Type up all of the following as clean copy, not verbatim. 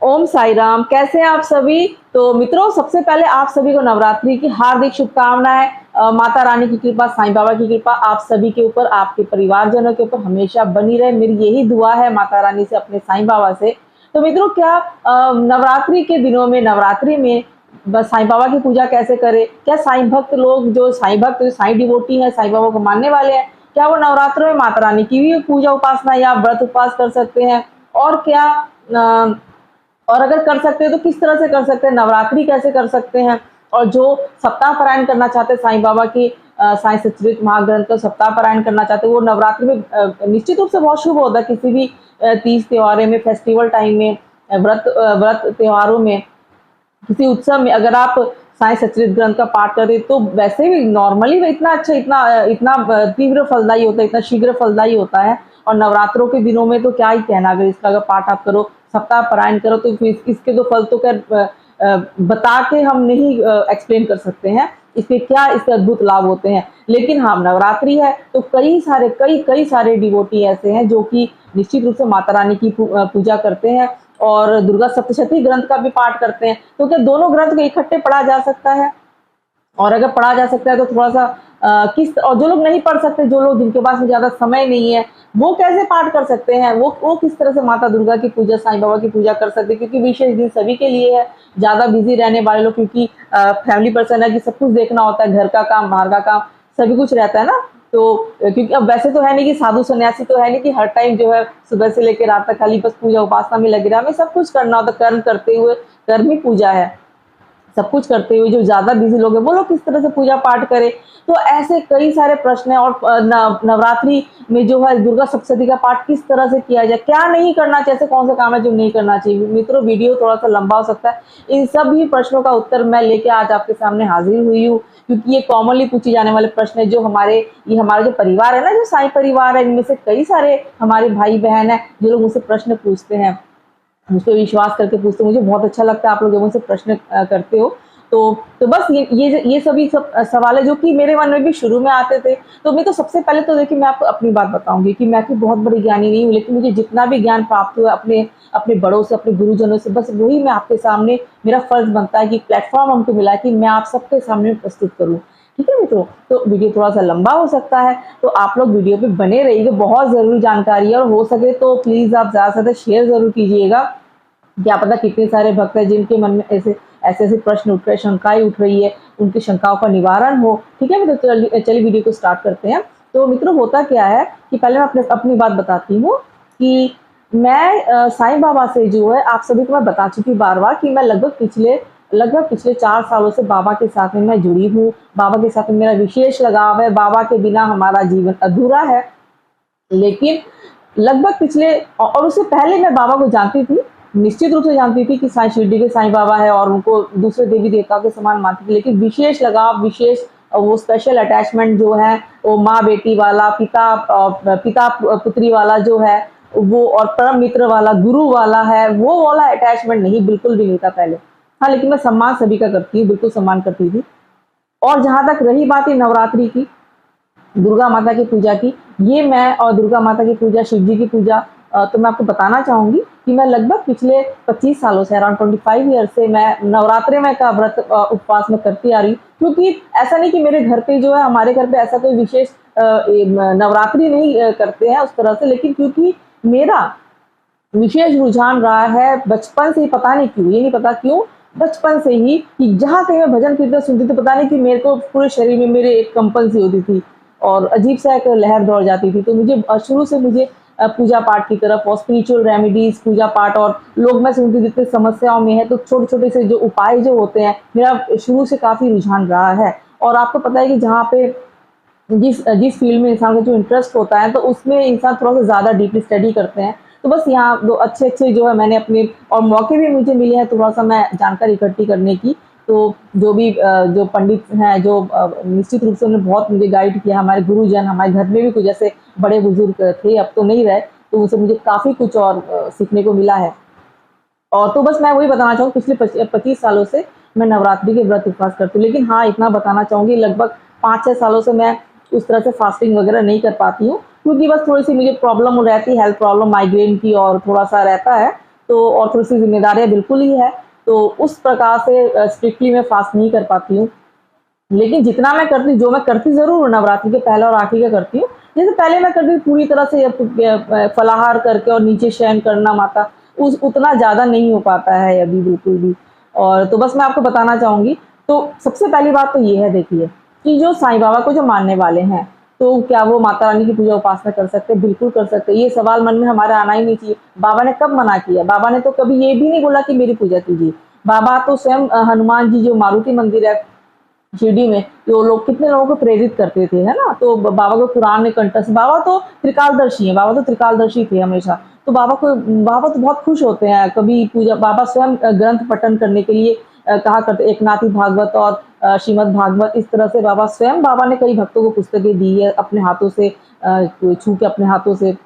ओम साई राम। कैसे हैं आप सभी। तो मित्रों, सबसे पहले आप सभी को नवरात्रि की हार्दिक शुभकामनाएं। माता रानी की कृपा, साईं बाबा की कृपा आप सभी के ऊपर, आपके परिवारजनों के ऊपर हमेशा बनी रहे, मेरी यही दुआ है माता रानी से, अपने साईं बाबा से। तो मित्रों, क्या नवरात्रि के दिनों में, नवरात्रि में बस साईं बाबा की पूजा कैसे करें? क्या साईं भक्त लोग, जो साईं डिवोटी है, साईं बाबा को मानने वाले हैं, क्या वो नवरात्रों में माता रानी की भी पूजा उपासना या व्रत उपवास कर सकते हैं? और क्या और अगर कर सकते हैं तो किस तरह से कर सकते हैं, नवरात्रि कैसे कर सकते हैं? और जो सप्ताह पारायण करना चाहते हैं साईं बाबा की साईं सच्चरित्र महाग्रंथ का सप्ताह पारायण करना चाहते हैं, वो नवरात्रि में निश्चित रूप से बहुत शुभ होता है। किसी भी तीज त्योहार में, फेस्टिवल टाइम में, व्रत त्योहारों में, किसी उत्सव में अगर आप साईं सच्चरित्र ग्रंथ का पाठ करें तो वैसे भी नॉर्मली वो इतना अच्छा, इतना तीव्र फलदायी होता है, इतना शीघ्र फलदायी होता है। और नवरात्रों के दिनों में तो क्या ही कहना, अगर इसका अगर पाठ आप करो, सप्ताह पारायण करो, तो फिर इसके तो फल तो क्या बता के हम नहीं एक्सप्लेन कर सकते हैं इसके क्या, इसके अद्भुत लाभ होते हैं। लेकिन हाँ, नवरात्रि है तो कई सारे डिवोटी ऐसे हैं जो कि निश्चित रूप से माता रानी की पूजा करते हैं और दुर्गा सप्तशती ग्रंथ का भी पाठ करते हैं। तो क्या दोनों ग्रंथ को इकट्ठे पढ़ा जा सकता है? और अगर पढ़ा जा सकता है तो थोड़ा सा किस, और जो लोग नहीं पढ़ सकते, जो लोग जिनके पास में ज्यादा समय नहीं है, वो कैसे पाठ कर सकते हैं? वो किस तरह से माता दुर्गा की पूजा, साईं बाबा की पूजा कर सकते हैं? क्योंकि विशेष दिन सभी के लिए है, ज्यादा बिजी रहने वाले लोग, क्योंकि फैमिली पर्सन है कि सब कुछ देखना होता है, घर का काम, बाहर का काम, सभी कुछ रहता है ना। तो क्योंकि अब वैसे तो है नहीं कि साधु सन्यासी तो है नहीं कि हर टाइम जो है सुबह से लेकर रात तक खाली बस पूजा उपासना में लगे रहा, हमें सब कुछ करना होता है। कर्म करते हुए, कर्म ही पूजा है, सब कुछ करते हुए जो ज्यादा बिजी लोग हैं वो लोग किस तरह से पूजा पाठ करें? तो ऐसे कई सारे प्रश्न हैं। और नवरात्रि में जो है दुर्गा सप्तशती का पाठ किस तरह से किया जाए, क्या नहीं करना चाहिए, ऐसे कौन से काम है जो नहीं करना चाहिए? मित्रों, वीडियो थोड़ा सा लंबा हो सकता है, इन सभी प्रश्नों का उत्तर मैं लेके आज आपके सामने हाजिर हुई हूँ, क्योंकि ये कॉमनली पूछे जाने वाले प्रश्न है। जो हमारा जो परिवार है ना, जो साईं परिवार है, इनमें से कई सारे हमारे भाई बहन है जो लोग मुझसे प्रश्न पूछते हैं, मुझ पर विश्वास करके पूछते, मुझे बहुत अच्छा लगता है आप लोग जब मुझसे प्रश्न करते हो। तो बस ये सभी सवाल है जो कि मेरे मन में भी शुरू में आते थे। तो मैं तो सबसे पहले तो देखिए, मैं आपको अपनी बात बताऊंगी कि मैं कोई बहुत बड़ी ज्ञानी नहीं हूँ, लेकिन मुझे जितना भी ज्ञान प्राप्त हुआ अपने अपने बड़ों से, अपने गुरुजनों से, बस वही मैं आपके सामने, मेरा फर्ज बनता है कि प्लेटफॉर्म हमको मिला है कि मैं आप सबके सामने प्रस्तुत करूँ। ठीक है मित्रों, तो वीडियो थोड़ा सा लंबा हो सकता है, तो आप लोग वीडियो पे बने रहिएगा, बहुत जरूरी जानकारी है। और हो सके तो प्लीज आप ज्यादा से ज्यादा शेयर जरूर कीजिएगा। क्या पता कितने सारे भक्त हैं जिनके मन में ऐसे ऐसे प्रश्न उठ रहे, शंकाएं उठ रही है, उनकी शंकाओं का निवारण हो। ठीक है मित्रों, चलिए वीडियो को स्टार्ट करते हैं। तो मित्रों, होता क्या है कि पहले मैं अपनी बात बताती हूँ कि मैं साईं बाबा से जो है, आप सभी को मैं बता चुकी बार बार कि मैं लगभग पिछले 4 सालों से बाबा के साथ में मैं जुड़ी हूँ। बाबा के साथ में मेरा विशेष लगाव है, बाबा के बिना हमारा जीवन अधूरा है। लेकिन लगभग पिछले, और उससे पहले मैं बाबा को जानती थी, निश्चित रूप से जानती थी कि साईं शिरडी के साईं बाबा है और उनको दूसरे देवी देवताओं के समान मानती थी। लेकिन विशेष लगाव, विशेष वो स्पेशल अटैचमेंट जो है, वो माँ बेटी वाला, पिता पुत्री वाला जो है वो, और परम मित्र वाला, गुरु वाला है, वो वाला अटैचमेंट नहीं, बिल्कुल भी नहीं था पहले। हाँ, लेकिन मैं सम्मान सभी का करती हूँ, बिल्कुल सम्मान करती थी। और जहां तक रही बात है नवरात्रि की, दुर्गा माता की पूजा की, ये मैं, और दुर्गा माता की पूजा, शिव जी की पूजा, तो मैं आपको बताना चाहूंगी कि मैं लगभग पिछले 25 सालों से, अराउंड 25 ईयर से मैं नवरात्रि में का व्रत उपवास में करती आ रही हूँ। क्योंकि ऐसा नहीं कि मेरे घर पे जो है, हमारे घर पे ऐसा कोई विशेष नवरात्रि नहीं करते हैं उस तरह से, लेकिन क्योंकि मेरा विशेष रुझान रहा है बचपन से ही, पता नहीं क्यों, ये नहीं पता क्यों, बचपन से ही, कि जहाँ कहीं मैं भजन कीर्तन सुनती थी, पता नहीं कि मेरे को पूरे शरीर में मेरे एक कंपन सी होती थी और अजीब सा एक लहर दौड़ जाती थी। तो मुझे शुरू से मुझे पूजा पाठ की तरफ और स्पिरिचुअल रेमेडीज, पूजा पाठ, और लोग मैं सुनती जितने समस्याओं में है तो छोटे छोटे से जो उपाय जो होते हैं, मेरा शुरू से काफी रुझान रहा है। और आपको पता है कि जहाँ पे जिस फील्ड में इंसान का जो इंटरेस्ट होता है, तो उसमें इंसान थोड़ा सा ज्यादा डीपली स्टडी करते हैं। तो बस यहाँ दो अच्छे जो है मैंने अपने, और मौके भी मुझे मिले हैं थोड़ा सा मैं जानकारी इकट्ठी करने की। तो जो भी जो पंडित हैं, जो निश्चित रूप से उन्होंने बहुत मुझे गाइड किया, हमारे गुरुजन, हमारे घर में भी कुछ ऐसे बड़े बुजुर्ग थे, अब तो नहीं रहे, तो उनसे मुझे काफी कुछ और सीखने को मिला है। और तो बस मैं वही बताना चाहूँ, पिछले 25 सालों से मैं नवरात्रि के व्रत उपवास करती हूँ। लेकिन हाँ, इतना बताना चाहूंगी, लगभग 5-6 सालों से मैं उस तरह से फास्टिंग वगैरह नहीं कर पाती हूँ, क्योंकि बस थोड़ी सी मुझे प्रॉब्लम रहती है, हेल्थ प्रॉब्लम, माइग्रेन की, और थोड़ा सा रहता है। तो और थोड़ी सी जिम्मेदारियां बिल्कुल ही है, तो उस प्रकार से स्ट्रिक्टली मैं फास्ट नहीं कर पाती हूँ। लेकिन जितना मैं करती, जो मैं करती जरूर हूँ नवरात्रि के पहले और आखिरी का करती हूँ। जैसे पहले मैं करती थी पूरी तरह से फलाहार करके और नीचे शयन करना माता, उस उतना ज्यादा नहीं हो पाता है अभी बिल्कुल भी। और तो बस मैं आपको बताना चाहूंगी, तो सबसे पहली बात तो ये है, देखिए कि जो साईं बाबा को जो मानने वाले हैं, तो क्या वो माता रानी की पूजा उपासना कर सकते हैं? बिल्कुल कर सकते हैं। ये सवाल मन में हमारे आना ही नहीं चाहिए। बाबा ने कब मना किया? बाबा ने तो कभी ये भी नहीं बोला कि मेरी पूजा कीजिए। बाबा तो स्वयं हनुमान जी, जो मारुति मंदिर है शिरडी में, तो लोग कितने लोगों को प्रेरित करते थे, है ना। तो बाबा को कुरान में कंठस्थ, बाबा तो त्रिकालदर्शी है, बाबा तो त्रिकालदर्शी थे हमेशा। तो बाबा तो बहुत खुश होते हैं कभी पूजा, बाबा स्वयं ग्रंथ पठन करने के लिए कहा करते, एकनाथी भागवत और श्रीमद् भागवत, इस तरह से बाबा ने कई भक्तों को पुस्तकें दी है अपने हाथों से, छू के अपने हाथों से।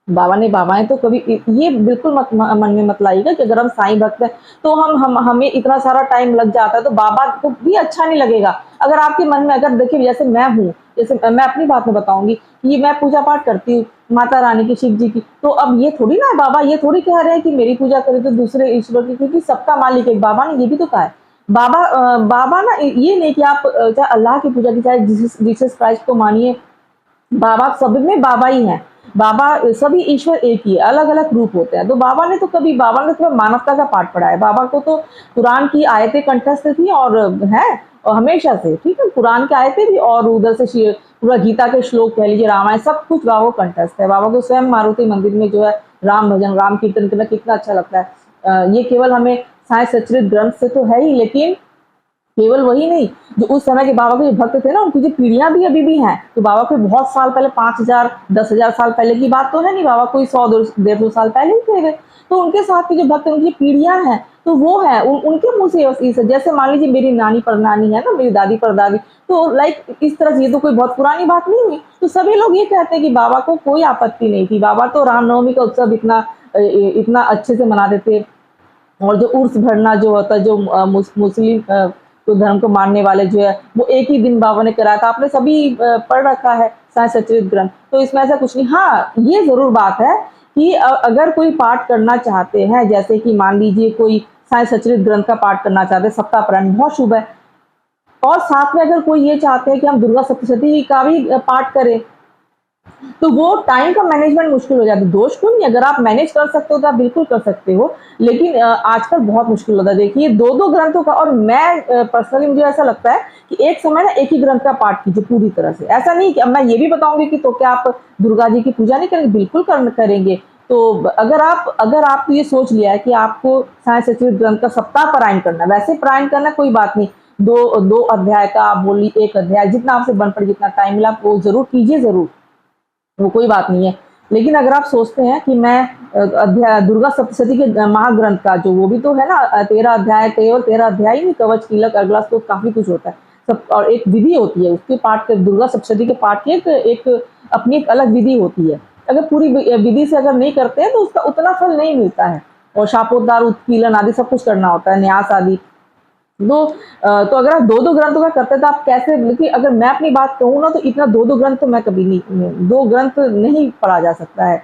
बाबाएं तो कभी ये बिल्कुल मन में मत लाइएगा कि अगर हम साईं भक्त हैं तो हमें इतना सारा टाइम लग जाता है, तो बाबा को भी अच्छा नहीं लगेगा। अगर आपके मन में, अगर देखिए जैसे मैं हूँ, जैसे मैं अपनी बात में बताऊंगी कि ये मैं पूजा पाठ करती हूँ माता रानी की, शिव जी की, तो अब ये थोड़ी ना है, बाबा ये थोड़ी कह रहे हैं कि मेरी पूजा करे तो दूसरे ईश्वर की, क्योंकि सबका मालिक है। बाबा ने ये भी तो कहा है, बाबा ना ये नहीं कि आप चाहे अल्लाह की पूजा की, चाहे जीसस क्राइस्ट को मानिए, बाबा सब में बाबा ही है। बाबा सभी ईश्वर एक ही है, अलग अलग रूप होते हैं। तो बाबा ने तो मानवता का पाठ पढ़ा है। बाबा को तो कुरान की आयतें कंठस्थ थी और है, और हमेशा से, ठीक है, कुरान की आयतें भी और उधर से पूरा गीता के श्लोक कह लीजिए, रामायण, सब कुछ बाबा को कंठस्थ है। बाबा को स्वयं मारुति मंदिर में जो है राम भजन, राम कीर्तन करना कितना अच्छा लगता है। ये केवल हमें साईं सचरित ग्रंथ से तो है ही, लेकिन केवल वही नहीं, जो उस समय के बाबा के जो भक्त थे ना, उनकी जो पीढ़ियां भी अभी भी हैं। तो बाबा कोई बहुत साल पहले, 5,000 10,000 साल पहले की बात तो है नहीं, बाबा कोई 100-150 साल पहले ही थे वे। तो उनके साथ के जो भक्त, उनकी पीढ़ियां हैं, तो वो है उनके मुंह से, जैसे मान लीजिए मेरी नानी परनानी है ना, मेरी दादी परदादी, तो लाइक इस तरह से, ये तो कोई बहुत पुरानी बात नहीं हुई। तो सभी लोग ये कहते हैं कि बाबा को कोई आपत्ति नहीं थी। बाबा तो रामनवमी का उत्सव इतना अच्छे से मनाते थे। और जो उर्स भरना जो होता है, जो मुस्लिम तो धर्म को मानने वाले जो है, वो एक ही दिन बाबा ने कराया था। आपने सभी पढ़ रखा है साईं सचरित ग्रंथ, तो इसमें ऐसा कुछ नहीं। हाँ, ये जरूर बात है कि अगर कोई पाठ करना चाहते हैं, जैसे कि मान लीजिए कोई साईं सचरित ग्रंथ का पाठ करना चाहते हैं, सप्ताह पारायण, बहुत शुभ है। और साथ में अगर कोई ये चाहते हैं कि हम दुर्गा सप्तशती का भी पाठ करें, तो वो टाइम का मैनेजमेंट मुश्किल हो जाता है। दोष क्यों नहीं, अगर आप मैनेज कर सकते हो तो आप बिल्कुल कर सकते हो, लेकिन आजकल बहुत मुश्किल होता है। देखिए 2-2 ग्रंथों का, और मैं पर्सनली, मुझे ऐसा लगता है कि एक समय ना एक ही ग्रंथ का पाठ कीजिए पूरी तरह से। ऐसा नहीं कि अब मैं ये भी बताऊंगी कि तो क्या आप दुर्गा जी की पूजा नहीं करेंगे? बिल्कुल करेंगे। तो अगर आप ये सोच लिया है कि आपको साईं सचरित ग्रंथ का सप्ताह पारायण करना है, वैसे पारायण करना कोई बात नहीं, दो अध्याय का आप बोलिए, 1 अध्याय, जितना आपसे बन पड़े, जितना टाइम मिला, वो जरूर कीजिए, जरूर, वो कोई बात नहीं है। लेकिन अगर आप सोचते हैं कि मैं अध्याय दुर्गा सप्तशती के महाग्रंथ का, जो वो भी तो है ना 13 अध्याय, केवल 13 अध्याय ही नहीं, कवच, कीलक, अगला तो काफी कुछ होता है सब, और एक विधि होती है उसके पाठ के, दुर्गा सप्तशती के पाठ की एक अपनी एक अलग विधि होती है। अगर पूरी विधि से अगर नहीं करते हैं तो उसका उतना फल नहीं मिलता है, और शापोद्धार, उत्कीलन आदि सब कुछ करना होता है, न्यास आदि। तो अगर आप 2-2 ग्रंथों का करते तो आप कैसे, लेकिन अगर मैं अपनी बात कहूँ ना, तो इतना 2-2 ग्रंथ तो मैं कभी नहीं, 2 ग्रंथ नहीं पढ़ा जा सकता है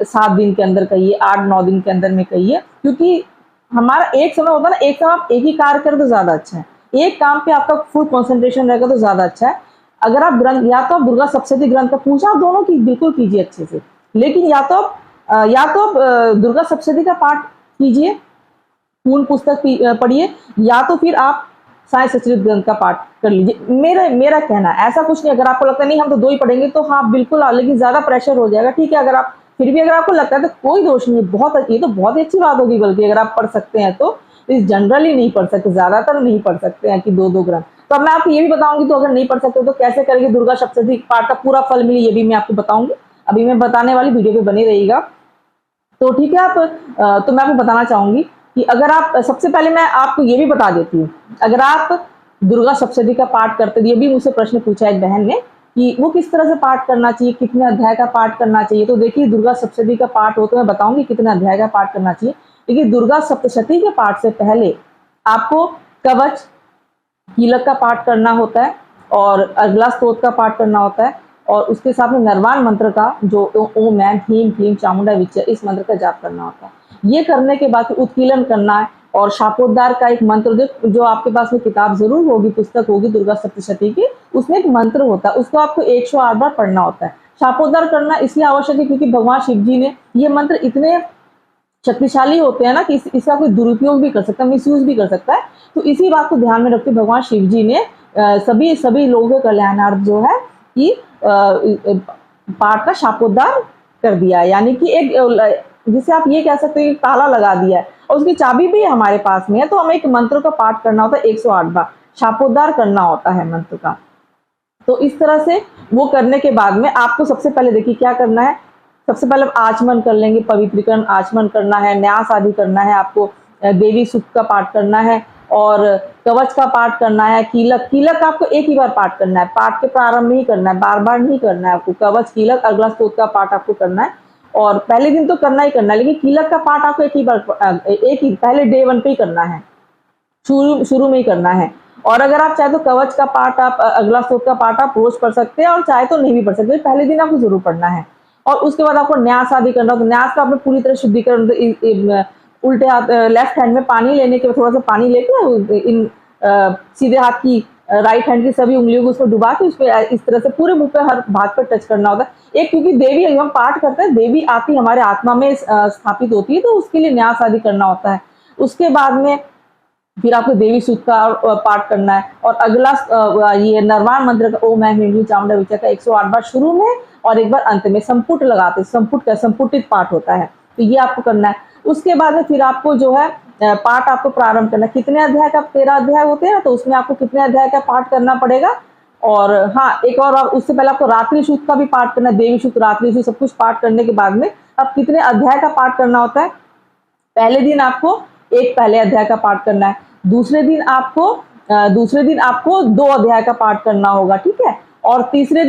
7 दिन के अंदर कहिए, 8-9 दिन के अंदर में कहिए, क्योंकि हमारा एक समय होता है ना, एक समय आप एक ही कार्य करें तो ज्यादा अच्छा है, एक काम पे आपका फुल कॉन्सेंट्रेशन रहेगा तो ज्यादा अच्छा है। अगर आप ग्रंथ, या तो आप दुर्गा सप्तशती ग्रंथ का पूजा दोनों की बिल्कुल कीजिए अच्छे से, लेकिन या तो आप दुर्गा सप्तशती का पाठ कीजिए, पूर्ण पुस्तक पढ़िए, या तो फिर आप साईं सचरित ग्रंथ का पाठ कर लीजिए। मेरा कहना है, ऐसा कुछ नहीं। अगर आपको लगता है नहीं हम तो 2 ही पढ़ेंगे, तो हाँ बिल्कुल, लेकिन ज्यादा प्रेशर हो जाएगा, ठीक है। अगर आप फिर भी, अगर आपको लगता है तो कोई दोष नहीं है, ये तो बहुत ही अच्छी बात होगी, बल्कि अगर आप पढ़ सकते हैं तो। जनरली नहीं पढ़ सकते, ज्यादातर नहीं पढ़ सकते हैं कि 2-2 ग्रंथ। तो अब मैं आपको ये भी बताऊंगी, तो अगर नहीं पढ़ सकते तो कैसे करेंगे दुर्गा सप्तशती पाठ का पूरा फल मिले, ये भी मैं आपको बताऊंगी। अभी मैं बताने वाली वीडियो पे बने रहिएगा, तो ठीक है। तो मैं आपको बताना चाहूंगी कि अगर आप, सबसे पहले मैं आपको ये भी बता देती हूँ, अगर आप दुर्गा सप्तशती का पाठ करते, ये भी मुझसे प्रश्न पूछा एक बहन ने कि वो किस तरह से पाठ करना चाहिए, कितने अध्याय का पाठ करना चाहिए। तो देखिए दुर्गा सप्तशती का पाठ हो तो मैं बताऊंगी कितने अध्याय का पाठ करना चाहिए। देखिए दुर्गा सप्तशती के पाठ से पहले आपको कवच, कीलक का पाठ करना होता है, और अगला स्तोत्र का पाठ करना होता है, और उसके साथ में नरवाण मंत्र का जो ओम ऐं ह्रीं क्लीं चामुंडा विच्चे, इस मंत्र का जाप करना होता है। ये करने के बाद उत्कीलन करना है। और शापोद्धार का एक मंत्र जो आपके पास में किताब जरूर होगी, पुस्तक होगी दुर्गा सप्तशती की, उसमें एक मंत्र होता है, उसको आपको 108 बार पढ़ना होता है। शापोद्धार करना इसलिए आवश्यक है क्योंकि भगवान शिव जी ने ये मंत्र इतने शक्तिशाली होते हैं ना कि इसका कोई दुरुपयोग भी कर सकता है, मिसयूज भी कर सकता है। तो इसी बात को ध्यान में रखते भगवान शिव जी ने सभी लोगों के कल्याणार्थ जो है कि पाठ का शापोद्धार कर दिया है, यानी कि एक जिसे आप ये कह सकते हैं ताला लगा दिया है, और उसकी चाबी भी हमारे पास में है। तो हमें एक मंत्र का पाठ करना होता है 108 बार, शापोद्धार करना होता है मंत्र का। तो इस तरह से वो करने के बाद में आपको सबसे पहले देखिए क्या करना है। सबसे पहले आचमन कर लेंगे, पवित्रीकरण आचमन करना है, न्यास आदि करना है, आपको देवी सूक्त का पाठ करना है और कवच का पाठ करना है। कीलक आपको एक ही बार पाठ करना है, पाठ के प्रारंभ में ही करना है, बार बार नहीं करना है आपको। कवच, कीलक, अगला स्तोत्र का पाठ आपको करना है और पहले दिन तो करना ही करना है, लेकिन कीलक का पाठ आपको एक ही पहले डे 1 पे ही करना है, शुरू में ही करना है। और अगर आप चाहे तो कवच का पाठ, आप अगला स्तोत्र का पाठ आप रोज पढ़ सकते हैं और चाहे तो नहीं भी पढ़ सकते, पहले दिन आपको जरूर पढ़ना है। और उसके बाद आपको न्यास आदि करना हो, तो न्यास का आपने पूरी तरह शुद्धिकरण, उल्टे हाथ लेफ्ट हैंड में पानी लेने के, थोड़ा सा पानी लेके इन सीधे हाथ की राइट हैंड की सभी उंगलियों को उसमें डुबा के उस पर इस तरह से पूरे मुंह पे हर भाग पर टच करना होता है। एक क्योंकि देवी हम पाठ करते हैं, देवी आती हमारे आत्मा में स्थापित होती है, तो उसके लिए न्यास आदि करना होता है। उसके बाद में फिर आपको देवी सूक्त का पाठ करना है और अगला ये नरवाण मंत्र का ओम ऐं ह्रीं क्लीं चामुंडा विच्चे का 108 बार शुरू में और एक बार अंत में संपुट लगाते, संपुटित पाठ होता है, तो ये आपको करना है। उसके बाद में फिर आपको जो है पाठ आपको प्रारंभ करना है। कितने अध्याय का, 13 अध्याय होते हैं, तो उसमें आपको कितने अध्याय का पाठ करना पड़ेगा। और हाँ, एक और उससे पहले आपको रात्रि सूक्त का भी पाठ करना है, देवी सूक्त, रात्रि सूक्त, सब कुछ पाठ करने के बाद में अब कितने अध्याय का पाठ करना होता है। पहले दिन आपको एक पहले अध्याय का पाठ करना है, दूसरे दिन आपको 2 अध्याय का पाठ करना होगा, ठीक है। और तीसरे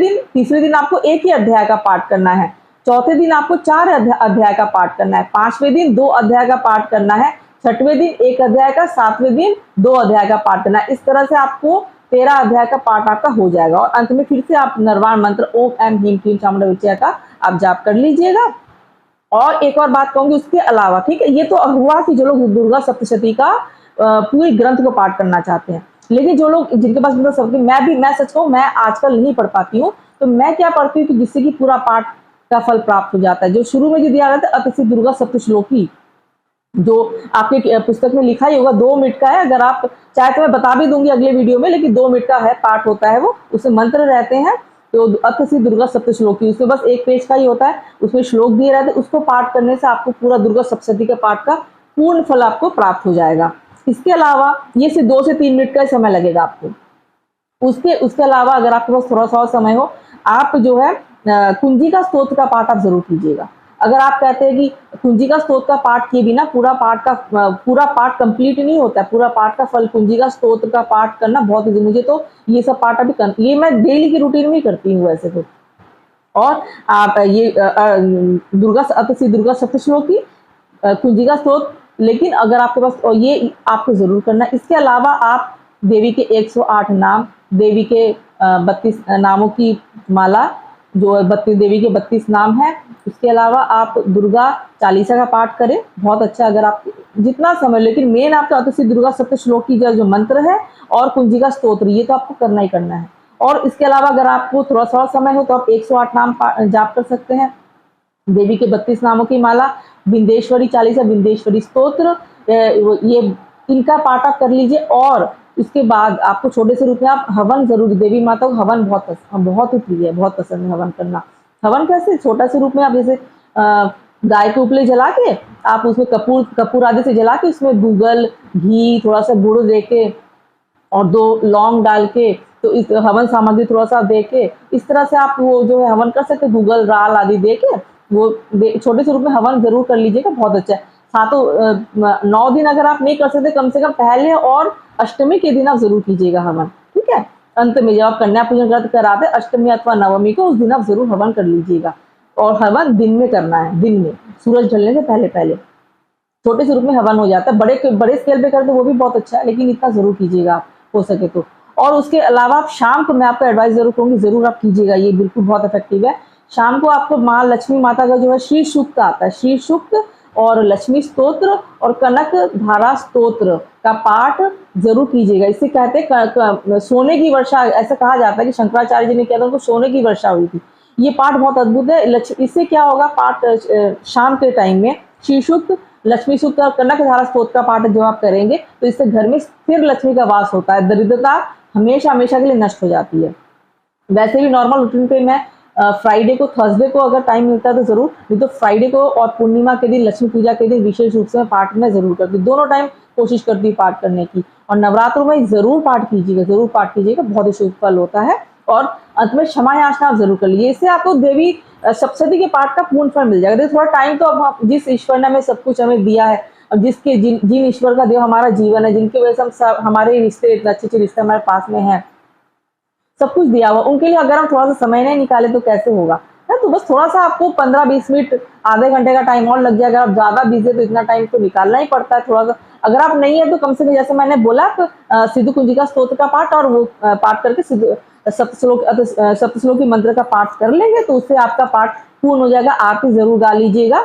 दिन आपको एक ही अध्याय का पाठ करना है, चौथे दिन आपको 4 अध्याय का पाठ करना है, 5वें दिन 2 अध्याय का पाठ करना है, 6वें दिन 1 अध्याय का, 7वें दिन 2 अध्याय का पाठ करना है। इस तरह से आपको 13 अध्याय का पाठ आपका हो जाएगा। और अंत में फिर से आप नरवाण मंत्र ओम ऐं ह्रीं क्लीं चामुंडा विच्चे का आप जाप कर लीजिएगा। और एक और बात कहूंगी उसके अलावा, ठीक है, ये तो हुआ कि जो लोग दुर्गा सप्तशती का पूरी ग्रंथ को पाठ करना चाहते हैं, लेकिन जो लोग जिनके पास मतलब सबके, मैं सच कहूं, मैं आजकल नहीं पढ़ पाती हूँ, तो मैं क्या पढ़ती हूँ कि जिससे कि पूरा पाठ का फल प्राप्त हो जाता है। जो शुरू में जो दिया गया था अतिशि दुर्गा सप्तश्लोकी, जो आपके पुस्तक में लिखा ही होगा, 2 मिनट का है। अगर आप चाहे तो मैं बता भी दूंगी अगले वीडियो में, लेकिन 2 मिनट का है, पाठ होता है वो, उसमें मंत्र रहते हैं। तो अतिशि दुर्गा सप्तश्लोकी, उसमें बस 1 पेज का ही होता है, उसमें श्लोक दिए रहते हैं, उसको पाठ करने से आपको पूरा दुर्गा सप्तशती के पाठ का पूर्ण फल आपको प्राप्त हो जाएगा। इसके अलावा ये सिर्फ 2 से 3 मिनट का समय लगेगा आपको। उसके अलावा अगर आपके पास थोड़ा सा समय हो, आप जो है कुंजिका स्तोत्र का पाठ आप जरूर कीजिएगा। अगर आप कहते हैं कि कुंजिका स्तोत्र का पाठ किए बिना पूरा पाठ कंप्लीट नहीं होता है, पूरा पाठ का फल, कुंजिका स्तोत्र का पाठ करना बहुत ही, मुझे तो ये सब पाठ अभी ये मैं डेली की रूटीन में ही करती हूँ वैसे तो। और आप ये अतिशि दुर्गा सप्तश्लोकी, कुंजिका स्तोत्र, लेकिन अगर आपके पास, और ये आपको जरूर करना है। इसके अलावा आप देवी के 108 नाम, देवी के 32 नामों की माला, जो 32 देवी के 32 नाम है। इसके अलावा आप दुर्गा चालीसा का पाठ करें, बहुत अच्छा, अगर आप जितना समय, लेकिन मेन आपका अतिशि दुर्गा सप्तश्लोकी जो मंत्र है और कुंजिका स्तोत्र, ये तो आपको करना ही करना है। और इसके अलावा अगर आपको थोड़ा सा समय हो तो आप 108 नाम जाप कर सकते हैं, देवी के 32 नामों की माला, विंदेश्वरी चालीसा, विंदेश्वरी स्तोत्र, ये इनका पाठ आप कर लीजिए। और इसके बाद आपको छोटे से रूप में आप हवन जरूर, देवी माता को हवन बहुत ही प्रिय है, बहुत पसंद है हवन करना। हवन कैसे, छोटा से रूप में आप जैसे गाय के उपले जला के आप उसमें कपूर आदि से जला के उसमें गूगल, घी, थोड़ा सा गुड़ दे के और 2 लौंग डाल के, तो इस हवन सामग्री थोड़ा सा दे के, इस तरह से आप वो जो है हवन कर सकते, गूगल, राल आदि दे के वो छोटे से रूप में हवन जरूर कर लीजिएगा, बहुत अच्छा है। सातों 9 दिन अगर आप नहीं कर सकते, कम से कम पहले और अष्टमी के दिन आप जरूर कीजिएगा हवन, ठीक है। अंत में जब आप कन्या पूजन व्रत कराते अष्टमी अथवा नवमी को, उस दिन आप जरूर हवन कर लीजिएगा। और हवन दिन में करना है, दिन में सूरज ढलने से पहले छोटे से रूप में हवन हो जाता है। बड़े स्केल पे करते वो भी बहुत अच्छा है, लेकिन इतना जरूर कीजिएगा आप हो सके तो। और उसके अलावा आप शाम को, मैं आपको एडवाइस जरूर करूंगी, जरूर आप कीजिएगा, ये बिल्कुल बहुत इफेक्टिव है। शाम को आपको माँ लक्ष्मी माता का जो है श्री सूक्त आता है, श्री सूक्त और लक्ष्मी स्तोत्र और कनक धारा स्तोत्र का पाठ जरूर कीजिएगा। इससे कहते हैं सोने की वर्षा, ऐसा कहा जाता है कि शंकराचार्य जी ने किया था, उनको सोने की वर्षा हुई थी। ये पाठ बहुत अद्भुत है। इससे क्या होगा, पाठ शाम के टाइम में श्री सूक्त, लक्ष्मी सूक्त और कनक धारा स्तोत्र का पाठ जो आप करेंगे तो इससे घर में स्थिर लक्ष्मी का वास होता है, दरिद्रता हमेशा हमेशा के लिए नष्ट हो जाती है। वैसे भी नॉर्मल रूटीन पे मैं फ्राइडे को, थर्सडे को अगर टाइम मिलता है तो जरूर, नहीं तो फ्राइडे को और पूर्णिमा के दिन, लक्ष्मी पूजा के दिन विशेष रूप से मैं पाठ में जरूर करती हूँ। दोनों टाइम कोशिश करती हूँ पाठ करने की। और नवरात्रों में जरूर पाठ कीजिएगा, जरूर पाठ कीजिएगा, बहुत ही शुभ फल होता है। और अंत में क्षमा याचना आप जरूर कर लीजिए, इससे आपको देवी सप्तशती के पाठ का पूर्ण फल मिल जाएगा। देखिए थोड़ा टाइम तो अब जिस ईश्वर ने हमें सब कुछ हमें दिया है, अब जिसके जिन ईश्वर का देव हमारा जीवन है, जिनकी वजह से हम सब, हमारे रिश्ते इतने अच्छे अच्छे रिश्ते हमारे पास में है, सब कुछ दिया हुआ, उनके लिए अगर हम थोड़ा सा समय नहीं निकाले तो कैसे होगा ना। तो बस थोड़ा सा आपको 15-20 मिनट, आधे घंटे का टाइम और लग जाएगा। आप ज्यादा बिजी है तो इतना टाइम तो निकालना ही पड़ता है थोड़ा सा। अगर आप नहीं है तो कम से कम, जैसे मैंने बोला, सिद्धू कुंजिका स्तोत्र का पाठ और वो पाठ करके सप्तश्लोकी मंत्र का पाठ कर लेंगे तो उससे आपका पाठ पूर्ण हो जाएगा। आरती जरूर गा लीजिएगा,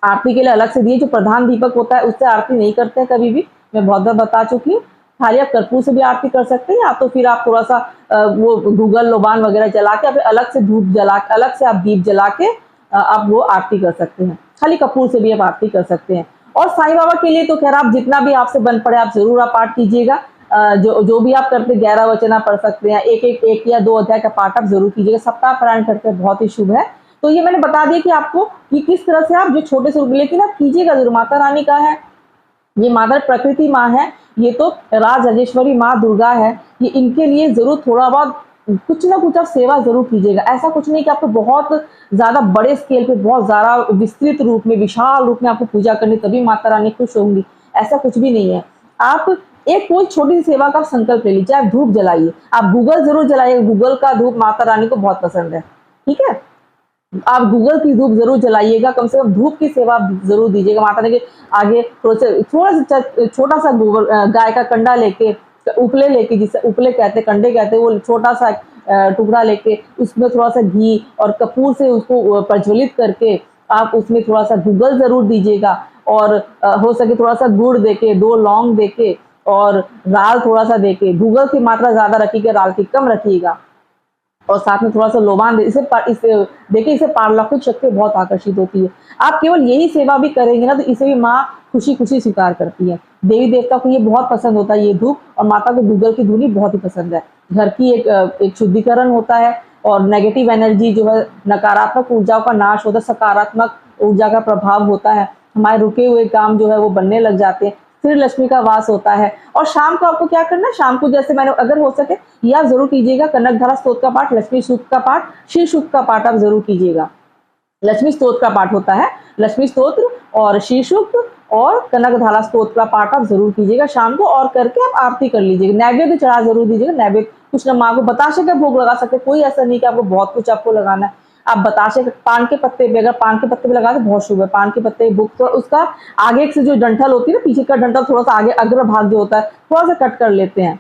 आरती के लिए अलग से दिए, जो प्रधान दीपक होता है उससे आरती नहीं करते हैं कभी भी, मैं बहुत बार बता चुकी हूँ। खाली आप कर्पूर से भी आरती कर सकते हैं, या तो फिर आप थोड़ा सा वो गूगल लोबान वगैरह जला के, फिर अलग से धूप जला के, अलग से आप दीप जला के आप वो आरती कर सकते हैं। खाली कपूर से भी आप आरती कर सकते हैं। और साईं बाबा के लिए तो खैर आप जितना भी आपसे बन पड़े आप जरूर आप पाठ कीजिएगा। जो भी आप करते, 11 वचन आप पढ़ सकते हैं, एक या 2 अध्याय का पाठ आप जरूर कीजिएगा। सप्ताह पारायण करते हैं, बहुत ही शुभ है। तो ये मैंने बता दिया कि आपको कि किस तरह से आप जो छोटे से, लेकिन आप कीजिएगा जरूर। माता रानी का है, ये माता प्रकृति माँ है, ये तो राज राजेश्वरी माँ दुर्गा है, ये इनके लिए जरूर थोड़ा बहुत कुछ ना कुछ आप सेवा जरूर कीजिएगा। ऐसा कुछ नहीं कि आपको बहुत ज्यादा बड़े स्केल पे, बहुत ज्यादा विस्तृत रूप में, विशाल रूप में आपको पूजा करनी तभी माता रानी खुश होंगी, ऐसा कुछ भी नहीं है। आप एक कोई छोटी सी सेवा का संकल्प ले लीजिए। आप धूप जलाइए, आप गूगल जरूर जलाइए, गूगल का धूप माता रानी को बहुत पसंद है, ठीक है। आप गूगल की धूप जरूर जलाइएगा, कम से कम धूप की सेवा जरूर दीजिएगा माता रानी के आगे। थोड़ा सा छोटा सा गाय का कंडा लेके, उपले लेके, जिसे उपले कहते, कंडे कहते, वो छोटा सा टुकड़ा लेके उसमें थोड़ा सा घी और कपूर से उसको प्रज्वलित करके आप उसमें थोड़ा सा गूगल जरूर दीजिएगा। और हो सके थोड़ा सा गुड़ देके, 2 लौंग देके और राल थोड़ा सा देके, गूगल की मात्रा ज्यादा रखिएगा, राल की कम रखिएगा। और साथ में थोड़ा सा लोबान दे, इसे देखिए, इसे पारलौकिक शक्ति बहुत आकर्षित होती है। आप केवल यही सेवा भी करेंगे ना तो इसे भी माँ खुशी खुशी स्वीकार करती है। देवी देवता को ये बहुत पसंद होता है ये धूप, और माता को गूगल की धूनी बहुत ही पसंद है। घर की एक शुद्धिकरण होता है और नेगेटिव एनर्जी जो है, नकारात्मक ऊर्जाओं का नाश होता है, सकारात्मक ऊर्जा का प्रभाव होता है। हमारे रुके हुए काम जो है वो बनने लग जाते हैं, फिर लक्ष्मी का वास होता है। और शाम को आपको क्या करना है, शाम को जैसे मैंने, अगर हो सके यह आप जरूर कीजिएगा, कनक धारा स्तोत्र का पाठ, लक्ष्मी सूक्त का पाठ, श्री सूक्त का पाठ आप जरूर कीजिएगा। लक्ष्मी स्तोत्र का पाठ होता है, लक्ष्मी स्तोत्र और श्री सूक्त और कनक धारा स्तोत्र का पाठ आप जरूर कीजिएगा शाम को, और करके आप आरती कर लीजिएगा। नैवेद्य चढ़ा जरूर दीजिएगा। नैवेद्य कुछ ना, माँ को बताशे का भोग लगा सकते, कोई ऐसा नहीं कि आपको बहुत कुछ आपको लगाना है। आप बताशे, पान के पत्ते पे, अगर पान के पत्ते पे लगा तो बहुत शुभ है। पान के पत्ते बुक, तो उसका आगे से जो डंठल होती है ना, पीछे का डंठल थोड़ा सा आगे, अग्र भाग जो होता है थोड़ा सा कट कर लेते हैं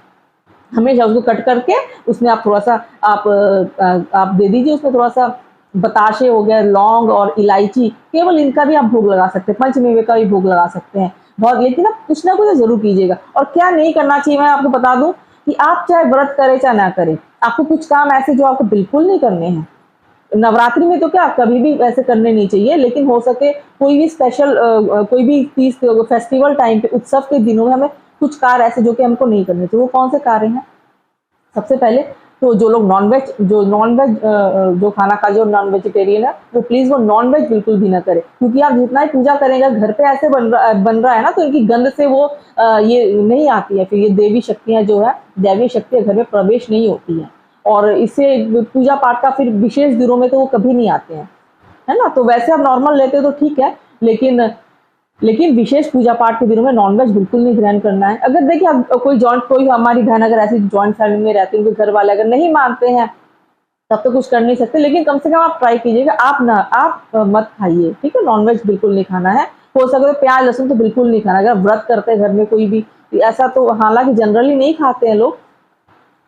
हमेशा, उसको कट करके उसमें आप थोड़ा सा आप दे दीजिए। उसमें थोड़ा सा बताशे हो गए, लौंग और इलायची, केवल इनका भी आप भोग लगा सकते हैं, पंचमेवे का भी भोग लगा सकते हैं बहुत। लेकिन आप कुछ ना कुछ जरूर कीजिएगा। और क्या नहीं करना चाहिए, मैं आपको बता दूं कि आप चाहे व्रत करें चाहे ना करें, आपको कुछ काम ऐसे जो आपको बिल्कुल नहीं करने हैं। नवरात्रि में तो क्या कभी भी ऐसे करने नहीं चाहिए, लेकिन हो सके कोई भी स्पेशल, कोई भी तीज फेस्टिवल टाइम पे, उत्सव के दिनों में हमें कुछ कार्य ऐसे जो कि हमको नहीं करने चाहिए। वो कौन से कार्य हैं? सबसे पहले तो जो लोग नॉनवेज जो खाना खा, जो नॉन वेजिटेरियन है, वो प्लीज वो नॉनवेज बिल्कुल भी ना करे, क्योंकि आप जितना ही पूजा करेंगे घर पे ऐसे बन रहा है ना, तो इनकी गंध से वो ये नहीं आती है, फिर ये देवी शक्तियां जो है, दैवीय शक्तियां घर में प्रवेश नहीं होती है, और इससे पूजा पाठ का फिर विशेष दिनों में तो वो कभी नहीं आते हैं, है ना। तो वैसे आप नॉर्मल लेते हो तो ठीक है, लेकिन विशेष पूजा पाठ के दिनों में नॉनवेज बिल्कुल नहीं ग्रहण करना है। अगर देखिए अब कोई हमारी बहन अगर ऐसी जॉइंट फैमिली में रहती है, उनके घर वाले अगर नहीं मानते हैं तब तो कुछ कर नहीं सकते, लेकिन कम से कम आप ट्राई कीजिएगा, आप मत खाइए, ठीक है। नॉनवेज बिल्कुल नहीं खाना है। हो सके तो प्याज लहसुन तो बिल्कुल नहीं खाना। अगर व्रत करते हैं घर में कोई भी, ऐसा तो हालांकि जनरली नहीं खाते हैं लोग,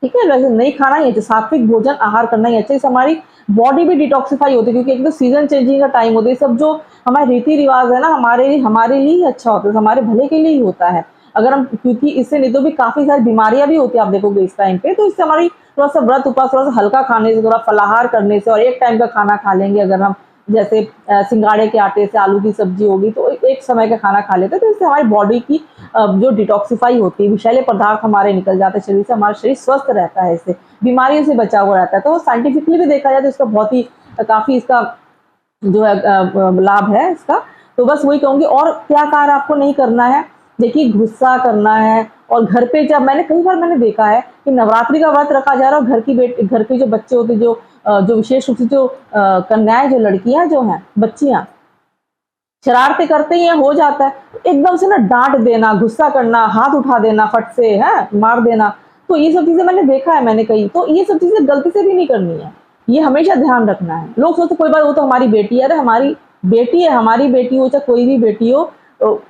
ठीक है, वैसे नहीं खाना ही अच्छा, सात्विक भोजन आहार करना ही अच्छा, इससे हमारी बॉडी भी डिटॉक्सिफाई होती है, क्योंकि एक तो सीजन चेंजिंग का टाइम होता है, ये सब जो हमारे रीति रिवाज है ना, हमारे लिए ही अच्छा होता है, हमारे भले के लिए ही होता है। अगर हम, क्योंकि इससे नहीं तो भी काफी सारी बीमारियां भी होती है, आप देखोगे इस टाइम पे, तो इससे हमारी थोड़ा सा व्रत उपवास, थोड़ा सा हल्का खाने से, थोड़ा फलाहार करने से, और एक टाइम का खाना खा लेंगे अगर हम, जैसे सिंगाड़े के आटे से आलू की सब्जी होगी, तो एक समय का खाना खा लेते हैं, तो इससे हमारी बॉडी की जो डिटॉक्सिफाई होती है, विषैले पदार्थ हमारे निकल जाते हैं शरीर से, हमारा शरीर स्वस्थ रहता है, इससे बीमारियों से बचा हुआ रहता है। तो साइंटिफिकली भी देखा जाए तो इसका बहुत ही काफी इसका जो है लाभ है इसका। तो बस वही कहूंगी, और क्या कार्य आपको नहीं करना है, देखिए गुस्सा करना है, और घर पे जब कई बार मैंने देखा है कि नवरात्रि का व्रत रखा जा रहा है, घर के जो बच्चे होते, जो विशेष रूप से जो कन्याएं, जो लड़कियां जो हैं, बच्चियां शरारतें करते ही हो जाता है, एकदम से ना डांट देना, गुस्सा करना, हाथ उठा देना, फट से है मार देना, तो ये सब चीजें मैंने देखा है, मैंने कही, तो ये सब चीजें गलती से भी नहीं करनी है, ये हमेशा ध्यान रखना है। लोग सोचते कोई बात, वो तो हमारी बेटी है, अरे हमारी बेटी है, हमारी बेटी हो चाहे कोई भी बेटी हो,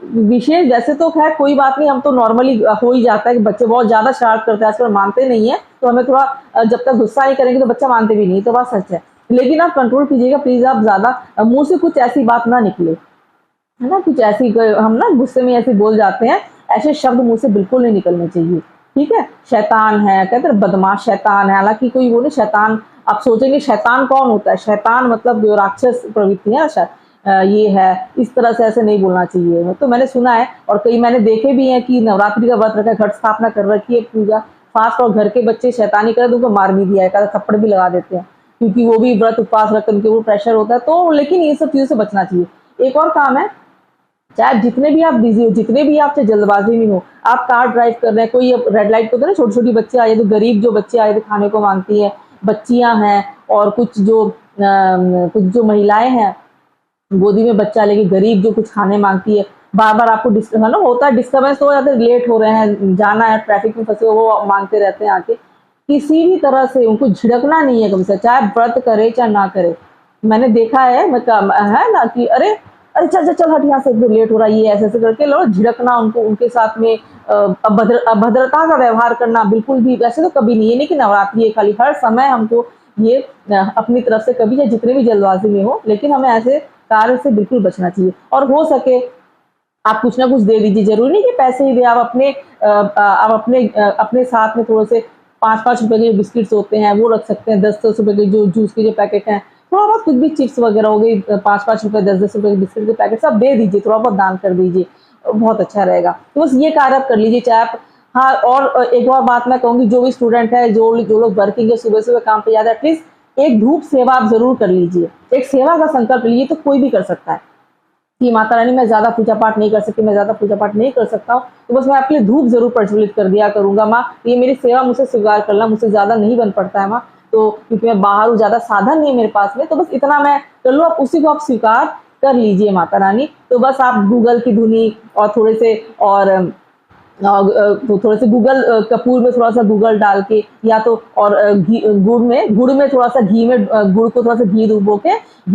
विशेष वैसे तो खैर कोई बात नहीं, हम तो नॉर्मली हो ही जाता है कि बच्चे बहुत ज्यादा शरारत करते हैं, आजकल मानते नहीं है, तो हमें थोड़ा जब तक गुस्सा नहीं करेंगे तो बच्चा मानते भी नहीं, तो बात सच है। लेकिन आप कंट्रोल कीजिएगा प्लीज, आप ज्यादा मुंह से कुछ ऐसी बात ना निकले, है ना, कुछ ऐसी, हम ना गुस्से में ऐसे बोल जाते हैं, ऐसे शब्द मुंह से बिल्कुल नहीं निकलने चाहिए, ठीक है। शैतान है, कहते हैं बदमाश शैतान है, हालांकि कोई वो नहीं शैतान, आप सोचेंगे शैतान कौन होता है, शैतान मतलब जो राक्षस प्रवृत्ति है ये है, इस तरह से ऐसे नहीं बोलना चाहिए। तो मैंने सुना है, और कई मैंने देखे भी हैं कि नवरात्रि का व्रत रखा, घट स्थापना कर रखी है, पूजा फास्ट, और घर के बच्चे शैतानी करे तो उनको मार भी दिया है, थप्पड़ भी लगा देते हैं, क्योंकि वो भी व्रत उपवास रखकर उनके ऊपर प्रेशर होता है। तो लेकिन ये सब चीजों से बचना चाहिए। एक और काम है, चाहे जितने भी आप बिजी हो, जितने भी आप चाहे जल्दबाजी में हो, आप कार ड्राइव कर रहे हैं, कोई रेड लाइट पे होता है ना, छोटी छोटी बच्चे आए, तो गरीब जो बच्चे आए थे खाने को मांगती है, बच्चियां हैं, और कुछ जो महिलाएं हैं गोदी में बच्चा लेके, गरीब जो कुछ खाने मांगती है, बार बार आपको है ना, होता है डिस्टर्बेंस, तो हो जाता है, लेट हो रहे हैं, जाना है, ट्रैफिक में फंसे, वो मांगते रहते हैं आके, किसी भी तरह से उनको झिड़कना नहीं है कभी से, चाहे व्रत करे चाहे ना करे। मैंने देखा है, है ना, कि अरे अरे चल चल चल हट यहाँ से, लेट हो रहा है, ये ऐसे ऐसे करके लोग झिड़कना, उनको उनके साथ में अभद्रता का व्यवहार करना, बिल्कुल भी वैसे तो कभी नहीं है, लेकिन नवरात्रि है, खाली हर समय हमको ये अपनी तरफ से कभी, या जितने भी जल्दबाजी में हो, लेकिन हमें ऐसे कार्य से बिल्कुल बचना चाहिए। और हो सके आप कुछ ना कुछ दे दीजिए, जरूरी नहीं कि पैसे ही दे, आप अपने साथ में थोड़े से 5-5 रुपए के जो बिस्किट्स होते हैं वो रख सकते हैं, 10-10 रुपए के जो जूस के जो पैकेट हैं, थोड़ा बहुत कुछ भी चिप्स वगैरह हो गई, 5-5 रुपए 10-10 रुपए के बिस्किट के पैकेट सब दे दीजिए, थोड़ा बहुत दान कर दीजिए, बहुत अच्छा रहेगा। तो बस ये कार्य आप कर लीजिए, चाहे आप, हाँ, और एक और बात मैं कहूंगी, जो भी स्टूडेंट है, जो लोग वर्किंग है, सुबह सुबह काम पे जाते हैं, एटलीस्ट एक धूप सेवा आप जरूर कर लीजिए, एक सेवा का संकल्प लीजिए, तो कोई भी कर सकता है कि माता रानी मैं ज्यादा पूजा पाठ नहीं कर सकती, मैं ज्यादा पूजा पाठ नहीं कर सकता हूँ, तो बस मैं आपके लिए धूप जरूर प्रज्वलित कर दिया करूंगा माँ, ये मेरी सेवा मुझसे स्वीकार करना, मुझसे ज्यादा नहीं बन पड़ता है माँ, तो क्योंकि मैं बाहर हूँ, ज्यादा साधन नहीं है मेरे पास में, तो बस इतना मैं कर लूँ, आप उसी को आप स्वीकार कर लीजिए माता रानी। तो बस आप गूगल की धुनी और थोड़े से, और तो थोड़े से गूगल कपूर में थोड़ा सा गूगल डाल के, या तो और गुड़ में थोड़ा सा घी में, गुड़ को थोड़ा सा घी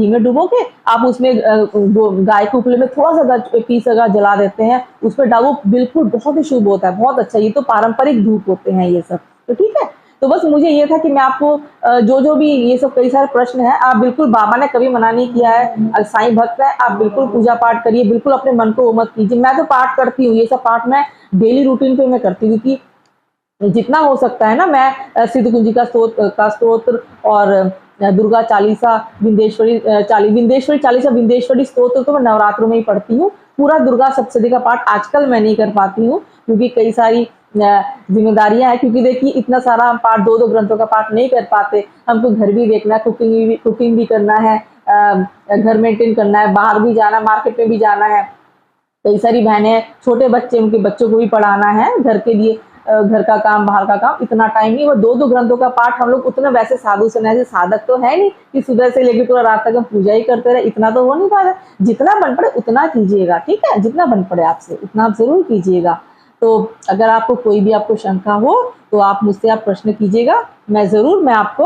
में डुबो के आप उसमें गाय के उपले में थोड़ा सा पीस अगर जला देते हैं, उसमें डालो, बिल्कुल बहुत ही शुभ होता है, बहुत अच्छा। ये तो पारंपरिक धूप होते हैं ये सब, तो ठीक है। तो बस मुझे ये था कि मैं आपको जो भी ये सब कई सारे प्रश्न हैं, आप बिल्कुल, बाबा ने कभी मना नहीं किया है, साईं भक्त है, आप बिल्कुल पूजा पाठ करिए, बिल्कुल अपने मन को मत कीजिए। मैं तो पाठ करती हूँ, ये सब पाठ मैं डेली रूटीन पे मैं करती हूँ, क्योंकि जितना हो सकता है ना, मैं सिद्ध कुंजी का स्तोत्र और दुर्गा चालीसा, विंदेश्वरी चालीसा, विंदेश्वरी स्तोत्र तो मैं नवरात्रों में ही पढ़ती हूँ। पूरा दुर्गा सप्तशती का पाठ आजकल मैं नहीं कर पाती हूँ, क्योंकि कई सारी जिम्मेदारियां हैं, क्योंकि देखिए इतना सारा हम पाठ, 2-2 ग्रंथों का पाठ नहीं कर पाते, हमको घर भी देखना है, कुकिंग भी करना है, घर मेंटेन करना है, बाहर भी जाना, मार्केट में भी जाना है, कई सारी बहनें हैं, छोटे बच्चे, उनके बच्चों को भी पढ़ाना है, घर के लिए घर का काम, बाहर का काम, इतना टाइम नहीं। वो 2-2 ग्रंथों का पाठ हम लोग उतना, वैसे साधु सन्यासी साधक तो है नहीं कि सुबह से लेकर पूरा रात तक हम पूजा ही करते रहे, इतना तो हो नहीं पा रहा। जितना बन पड़े उतना कीजिएगा, ठीक है, जितना बन पड़े आपसे उतना आप जरूर कीजिएगा। तो अगर आपको कोई भी आपको शंका हो तो आप मुझसे आप प्रश्न कीजिएगा, मैं आपको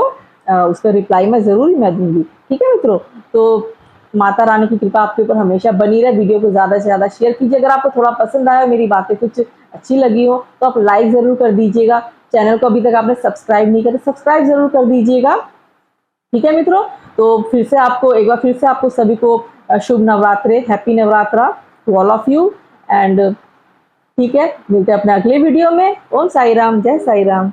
उसका रिप्लाई मैं जरूर मैं दूंगी, ठीक है मित्रों। तो माता रानी की कृपा आपके ऊपर हमेशा बनी रहे। वीडियो को ज्यादा से ज्यादा शेयर कीजिए। अगर आपको थोड़ा पसंद आया, मेरी बातें कुछ अच्छी लगी हो, तो आप लाइक जरूर कर दीजिएगा। चैनल को अभी तक आपने सब्सक्राइब नहीं किया तो सब्सक्राइब जरूर कर दीजिएगा। ठीक है मित्रों, तो फिर से आपको सभी को शुभ Navratre, happy Navratra to all of you. And ठीक है, मिलते हैं अपने अगले वीडियो में। ओम साई राम, जय साई राम।